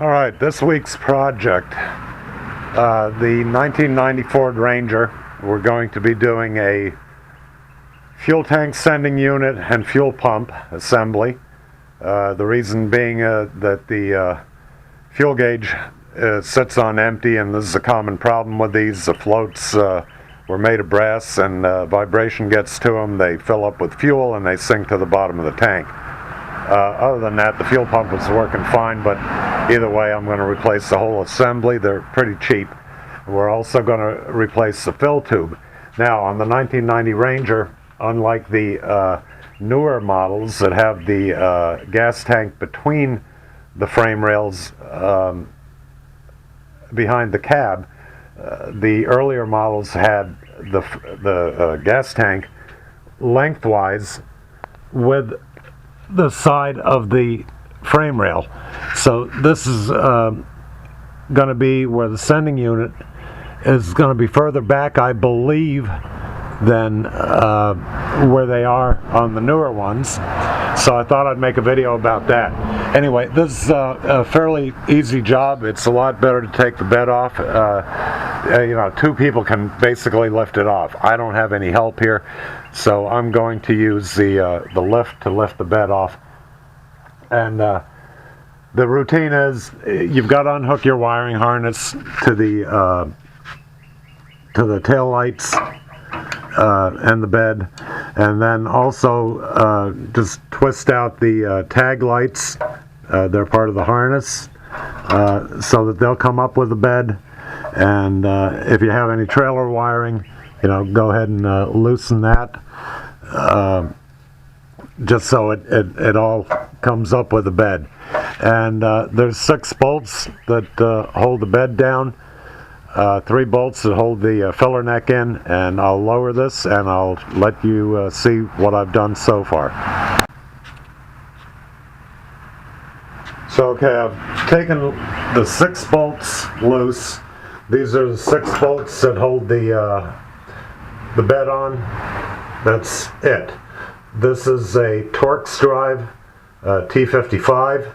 All right, this week's project, the 1990 Ford Ranger. We're going to be doing a fuel tank sending unit and fuel pump assembly. The reason being that the fuel gauge sits on empty, and this is a common problem with these. The floats were made of brass, and vibration gets to them. They fill up with fuel and they sink to the bottom of the tank. Other than that, the fuel pump was working fine, but either way, I'm going to replace the whole assembly. They're pretty cheap. We're also going to replace the fill tube. Now, on the 1990 Ranger, unlike the newer models that have the gas tank between the frame rails behind the cab, the earlier models had the gas tank lengthwise with the side of the frame rail. So this is going to be where the sending unit is going to be further back, I believe, than where they are on the newer ones. So I thought I'd make a video about that. Anyway, this is a fairly easy job. It's a lot better to take the bed off. Two people can basically lift it off. I don't have any help here, so I'm going to use the lift to lift the bed off. And the routine is you've got to unhook your wiring harness to the tail lights and the bed, and then also just twist out the tag lights. They're part of the harness, so that they'll come up with the bed. And if you have any trailer wiring, go ahead and loosen that, just so it all comes up with the bed. And there's 6 bolts that hold the bed down, 3 bolts that hold the filler neck in, and I'll lower this and I'll let you see what I've done so far. So okay, I've taken the 6 bolts loose. These are the 6 bolts that hold the bed on. That's it. This is a Torx drive, T55.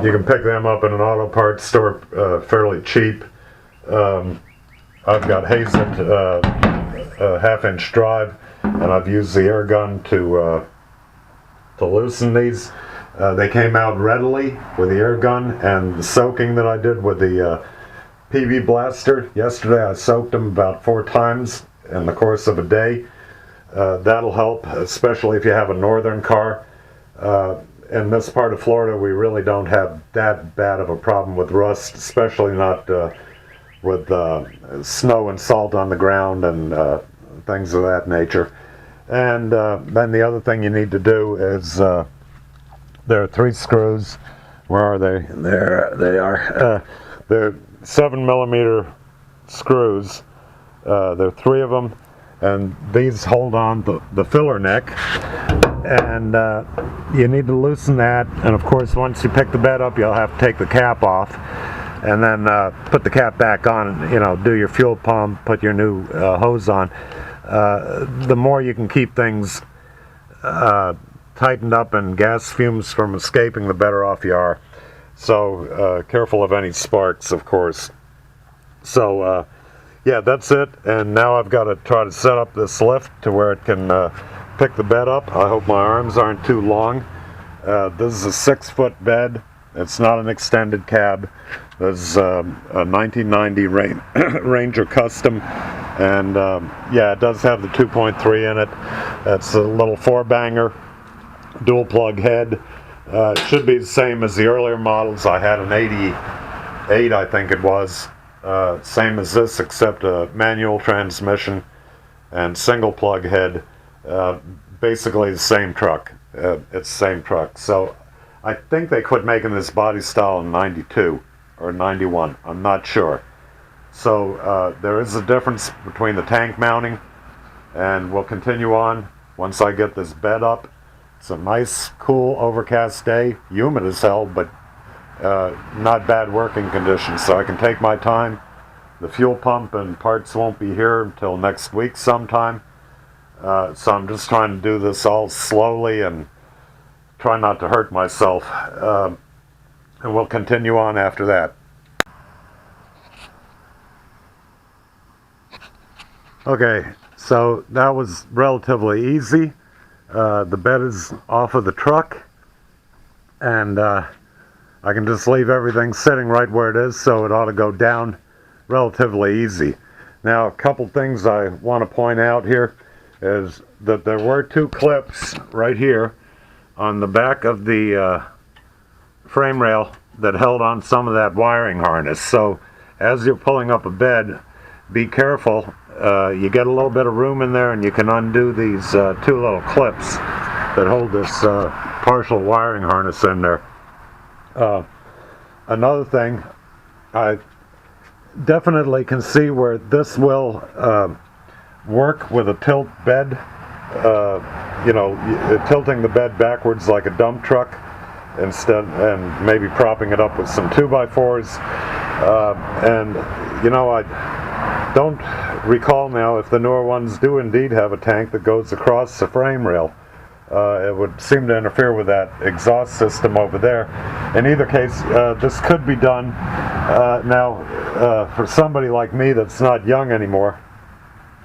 You can pick them up in an auto parts store fairly cheap. I've got Hazen a half-inch drive, and I've used the air gun to loosen these. They came out readily with the air gun, and the soaking that I did with the PV blaster yesterday, I soaked them about 4 times in the course of a day. That'll help, especially if you have a northern car. In this part of Florida, we really don't have that bad of a problem with rust, especially not with snow and salt on the ground and things of that nature. And then the other thing you need to do is there are 3 screws. Where are they? There they are. They're 7mm screws. There are 3 of them, and these hold on the filler neck. And you need to loosen that, and of course once you pick the bed up, you'll have to take the cap off and then put the cap back on, do your fuel pump, put your new hose on. The more you can keep things tightened up and gas fumes from escaping, the better off you are. So careful of any sparks, of course. So yeah, that's it. And now I've got to try to set up this lift to where it can pick the bed up. I hope my arms aren't too long. This is a 6-foot bed. It's not an extended cab. This is a 1990 Ranger Custom, and yeah, it does have the 2.3 in it. It's a little 4-banger, dual plug head. It should be the same as the earlier models. I had an 88, I think it was. Same as this, except a manual transmission and single plug head. Basically the same truck. It's the same truck. So I think they quit making this body style in 92 or 91. I'm not sure. So there is a difference between the tank mounting, and we'll continue on once I get this bed up. It's a nice, cool, overcast day. Humid as hell, but not bad working conditions, so I can take my time. The fuel pump and parts won't be here until next week sometime. So I'm just trying to do this all slowly and try not to hurt myself. and we'll continue on after that. Okay, so that was relatively easy. The bed is off of the truck, and I can just leave everything sitting right where it is, so it ought to go down relatively easy. Now, a couple things I want to point out here is that there were two clips right here on the back of the frame rail that held on some of that wiring harness. So as you're pulling up a bed, be careful. You get a little bit of room in there, and you can undo these two little clips that hold this partial wiring harness in there. Another thing, I definitely can see where this will work with a tilt bed, tilting the bed backwards like a dump truck instead, and maybe propping it up with some 2x4s. I don't recall now if the newer ones do indeed have a tank that goes across the frame rail. It would seem to interfere with that exhaust system over there. In either case, this could be done. Now, for somebody like me that's not young anymore,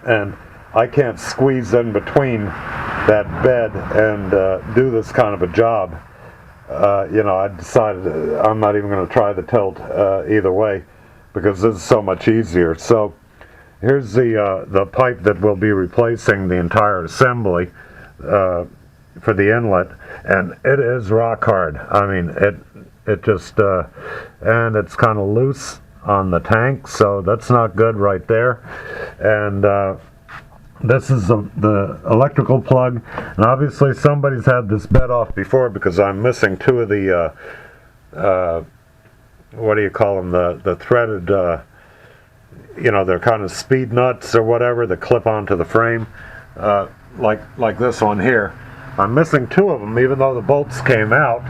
and I can't squeeze in between that bed and do this kind of a job, I decided I'm not even going to try the tilt either way, because this is so much easier. So here's the pipe that will be replacing the entire assembly for the inlet, and it is rock hard. I mean, it just and it's kind of loose on the tank, so that's not good right there. And this is the electrical plug, and obviously somebody's had this bed off before, because I'm missing two of the what do you call them, the threaded they're kind of speed nuts or whatever that clip onto the frame, like this one here. I'm missing two of them, even though the bolts came out,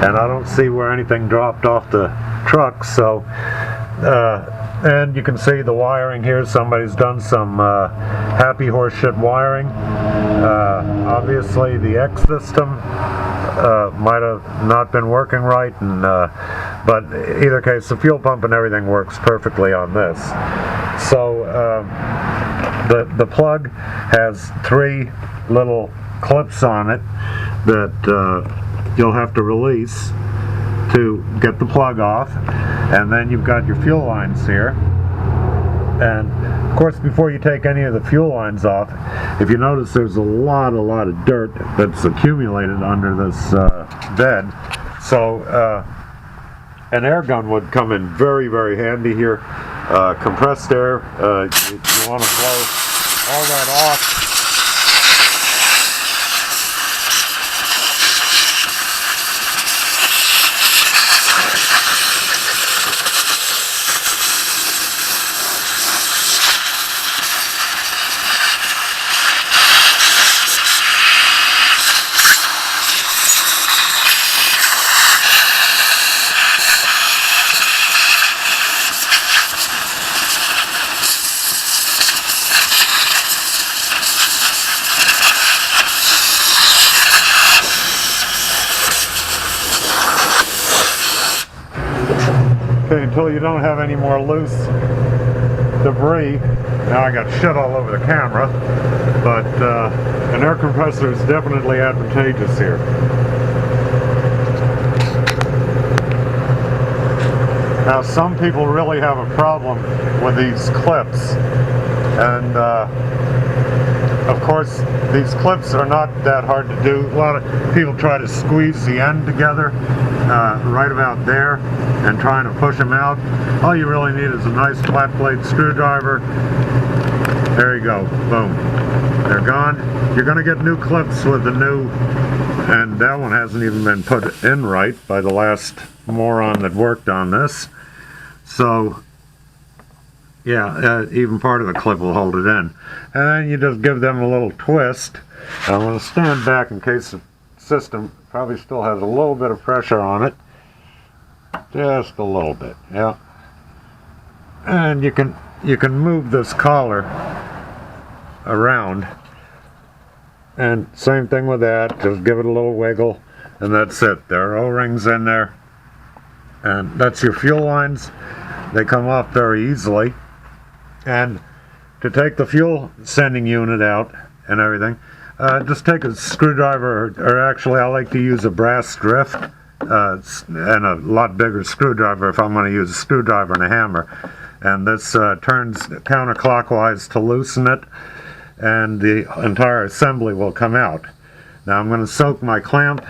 and I don't see where anything dropped off the truck. So and you can see the wiring here. Somebody's done some happy horseshit wiring. Obviously the X system might have not been working right, and but either case, the fuel pump and everything works perfectly on this. So the plug has three little clips on it that you'll have to release to get the plug off, and then you've got your fuel lines here. And of course, before you take any of the fuel lines off, if you notice, there's a lot of dirt that's accumulated under this bed. So an air gun would come in very, very handy here. Compressed air, you want to blow all that off. Okay, until you don't have any more loose debris. Now I got shit all over the camera, but an air compressor is definitely advantageous here. Now some people really have a problem with these clips, and of course these clips are not that hard to do. A lot of people try to squeeze the end together right about there and trying to push them out. All you really need is a nice flat blade screwdriver. There you go, boom, they're gone. You're going to get new clips with the new, and that one hasn't even been put in right by the last moron that worked on this. So yeah, even part of the clip will hold it in. And then you just give them a little twist. I'm going to stand back in case the system probably still has a little bit of pressure on it. Just a little bit, yeah. And you can move this collar around. And same thing with that, just give it a little wiggle, and that's it. There are O-rings in there. And that's your fuel lines. They come off very easily. And to take the fuel sending unit out and everything, just take a screwdriver, or actually I like to use a brass drift, and a lot bigger screwdriver if I'm going to use a screwdriver and a hammer. And this turns counterclockwise to loosen it, and the entire assembly will come out. Now I'm going to soak my clamp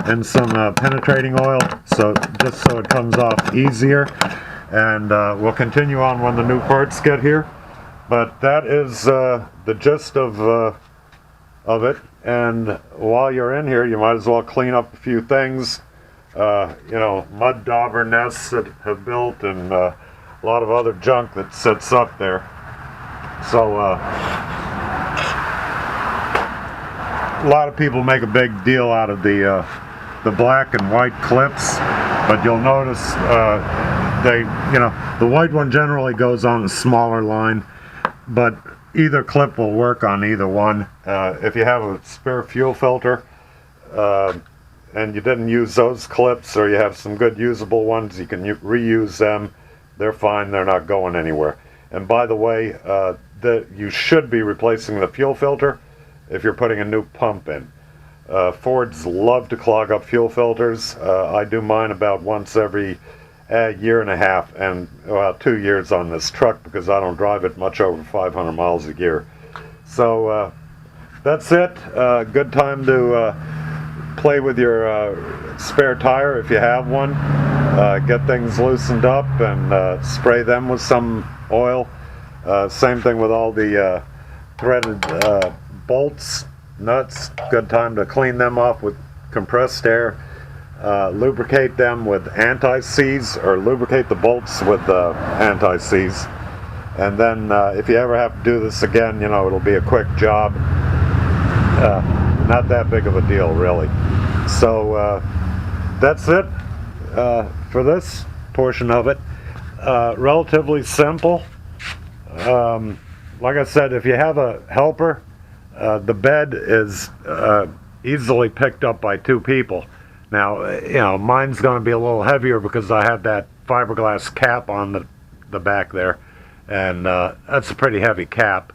in some penetrating oil, just so it comes off easier, and we'll continue on when the new parts get here. But that is the gist of it. And while you're in here, you might as well clean up a few things. Mud dauber nests that have built, and a lot of other junk that sits up there. So a lot of people make a big deal out of the black and white clips, but you'll notice the white one generally goes on a smaller line, but either clip will work on either one. If you have a spare fuel filter and you didn't use those clips, or you have some good usable ones, you can reuse them. They're fine, they're not going anywhere. And by the way, you should be replacing the fuel filter if you're putting a new pump in. Fords love to clog up fuel filters. I do mine about once every year and a half, and 2 years on this truck, because I don't drive it much over 500 miles a year. So that's it. Good time to play with your spare tire if you have one. Get things loosened up and spray them with some oil. Same thing with all the threaded bolts, nuts. Good time to clean them off with compressed air. Lubricate them with anti-seize, or lubricate the bolts with anti-seize. And then if you ever have to do this again, it'll be a quick job. Not that big of a deal, really. So that's it for this portion of it. Relatively simple. Like I said, if you have a helper, the bed is easily picked up by 2 people. Now, mine's going to be a little heavier because I have that fiberglass cap on the back there, and that's a pretty heavy cap.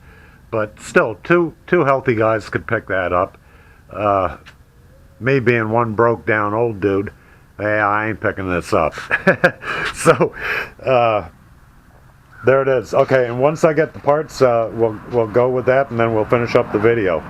But still, two healthy guys could pick that up. Me being one broke down old dude, I ain't picking this up. So there it is. Okay, and once I get the parts, we'll go with that, and then we'll finish up the video.